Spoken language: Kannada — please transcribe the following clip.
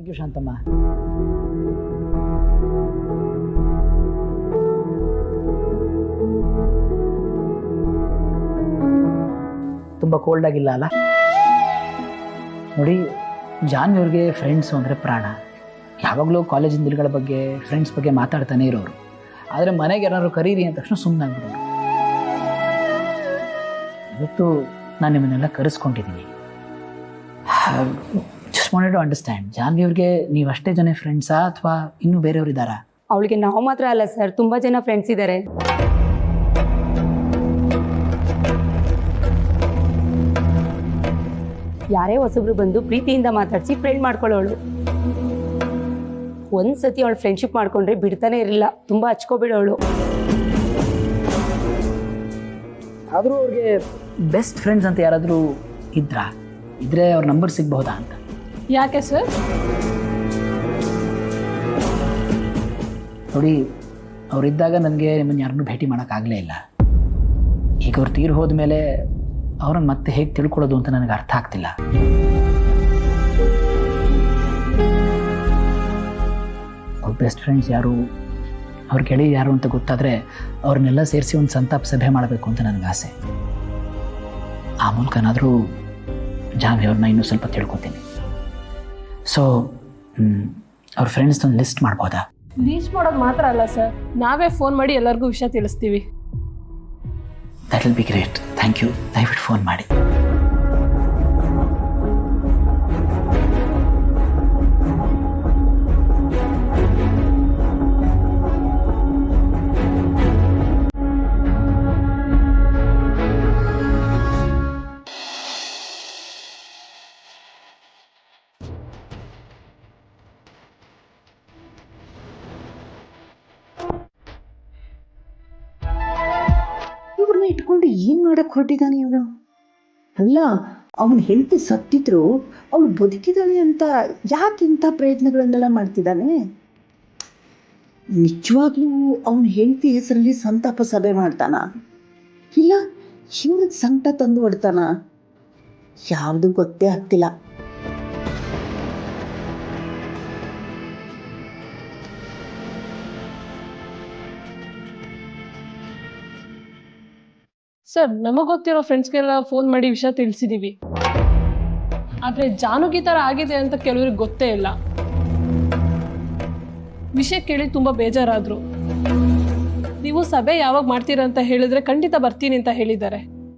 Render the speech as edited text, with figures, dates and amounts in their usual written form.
Thank you Shanthamma. ತುಂಬ ಕೋಲ್ಡ್ ಆಗಿಲ್ಲ ಅಲ್ಲ? ನೋಡಿ, ಜಾನ್ವಿ ಅವ್ರಿಗೆ ಫ್ರೆಂಡ್ಸು ಅಂದರೆ ಪ್ರಾಣ. ಯಾವಾಗಲೂ ಕಾಲೇಜಿನ ದಿನಗಳ ಬಗ್ಗೆ, ಫ್ರೆಂಡ್ಸ್ ಬಗ್ಗೆ ಮಾತಾಡ್ತಾನೆ ಇರೋರು. ಆದರೆ ಮನೆಗೆ ಏನಾದ್ರು ಕರೀರಿ ಅಂದ ತಕ್ಷಣ ಸುಮ್ಮನಾಗ್ಬಿಡೋರು. ಇವತ್ತು ನಾನು ನಿಮ್ಮನ್ನೆಲ್ಲ ಕರೆಸ್ಕೊಂಡಿದ್ದೀನಿ. Just wanted to understand, Janhvi ಅವ್ರಿಗೆ ನೀವು ಅಷ್ಟೇ ಜನ ಫ್ರೆಂಡ್ಸಾ ಅಥವಾ ಇನ್ನೂ ಬೇರೆಯವ್ರು ಇದ್ದಾರಾ? ಅವಳಿಗೆ ನಾವು ಮಾತ್ರ ಅಲ್ಲ ಸರ್, ತುಂಬ ಜನ ಫ್ರೆಂಡ್ಸ್ ಇದ್ದಾರೆ. ಯಾರೇ ಹೊಸಬ್ರು ಬಂದು ಪ್ರೀತಿಯಿಂದ ಮಾತಾಡಿಸಿ ಫ್ರೆಂಡ್ ಮಾಡ್ಕೊಳ್ಳೋಳು. ಒಂದ್ಸತಿ ಅವಳು ಫ್ರೆಂಡ್ಶಿಪ್ ಮಾಡ್ಕೊಂಡ್ರೆ ಬಿಡ್ತಾನೆ ಇರಲಿಲ್ಲ, ತುಂಬ ಹಚ್ಕೊಬಿಡೋಳು. ಆದರೂ ಅವ್ರಿಗೆ ಬೆಸ್ಟ್ ಫ್ರೆಂಡ್ಸ್ ಅಂತ ಯಾರಾದರೂ ಇದ್ರೆ ಅವ್ರ ನಂಬರ್ ಸಿಗಬಹುದಾ ಅಂತ? ಯಾಕೆ ಸರ್? ನೋಡಿ, ಅವರಿದ್ದಾಗ ನನಗೆ ನಿಮ್ಮನ್ನು ಯಾರನ್ನೂ ಭೇಟಿ ಮಾಡೋಕ್ಕಾಗಲೇ ಇಲ್ಲ. ಈಗ ಅವ್ರು ತೀರು ಹೋದ್ಮೇಲೆ ಅವ್ರನ್ನ ಮತ್ತೆ ಹೇಗೆ ತಿಳ್ಕೊಳ್ಳೋದು ಅಂತ ನನಗೆ ಅರ್ಥ ಆಗ್ತಿಲ್ಲ. ಅವ್ರ ಬೆಸ್ಟ್ ಫ್ರೆಂಡ್ಸ್ ಯಾರು, ಅವ್ರ ಗೆಳೆಯ ಯಾರು ಅಂತ ಗೊತ್ತಾದರೆ ಅವ್ರನ್ನೆಲ್ಲ ಸೇರಿಸಿ ಒಂದು ಸಂತಾಪ ಸಭೆ ಮಾಡಬೇಕು ಅಂತ ನನಗೆ ಆಸೆ. ಆ ಮೂಲಕನಾದರೂ ಜಾನ್ವಿ ಅವ್ರನ್ನ ಇನ್ನೂ ಸ್ವಲ್ಪ ತಿಳ್ಕೊತೀನಿ. ಸೊ ಅವ್ರ ಫ್ರೆಂಡ್ಸ್ ಒಂದು ಲಿಸ್ಟ್ ಮಾಡ್ಬೋದಾ? ಲೀಸ್ಟ್ ಮಾಡೋದು ಮಾತ್ರ ಅಲ್ಲ ಸರ್, ನಾವೇ ಫೋನ್ ಮಾಡಿ ಎಲ್ಲರಿಗೂ ವಿಷಯ ತಿಳಿಸ್ತೀವಿ. That will be great. Thank you. ದಯವಿಟ್ಟು ಫೋನ್ ಮಾಡಿ. ಇಟ್ಕೊಂಡು ಏನ್ ಮಾಡಕ್ ಹೊರಟಿದ್ದಾನೆ ಇವನು? ಅಲ್ಲ, ಅವನ ಹೆಂಡತಿ ಸತ್ತಿದ್ರು ಅವಳು ಬದುಕಿದಾಳೆ ಅಂತ ಯಾಕೆ ಇಂಥ ಪ್ರಯತ್ನಗಳನ್ನೆಲ್ಲ ಮಾಡ್ತಿದ್ದಾನೆ? ನಿಜವಾಗ್ಲೂ ಅವನ ಹೆಂಡತಿ ಹೆಸರಲ್ಲಿ ಸಂತಾಪ ಸಭೆ ಮಾಡ್ತಾನ, ಇಲ್ಲ ಇವ್ರಿಗೆ ಸಂಕಟ ತಂದು ಹೊಡ್ತಾನ? ಯಾವುದು ಗೊತ್ತೇ ಆಗ್ತಿಲ್ಲ. ಸರ್, ನಮಗೆ ಗೊತ್ತಿರೋ ಫ್ರೆಂಡ್ಸ್ಗೆಲ್ಲ ಫೋನ್ ಮಾಡಿ ವಿಷಯ ತಿಳಿಸಿದ್ದೀವಿ. ಆದರೆ ಜಾನುಗೆ ಈ ಥರ ಆಗಿದೆ ಅಂತ ಕೆಲವ್ರಿಗೆ ಗೊತ್ತೇ ಇಲ್ಲ. ವಿಷಯ ಕೇಳಿ ತುಂಬ ಬೇಜಾರಾದರು. ನೀವು ಸಭೆ ಯಾವಾಗ ಮಾಡ್ತೀರಾ ಅಂತ ಹೇಳಿದ್ರೆ ಖಂಡಿತ ಬರ್ತೀನಿ ಅಂತ ಹೇಳಿದ್ದಾರೆ.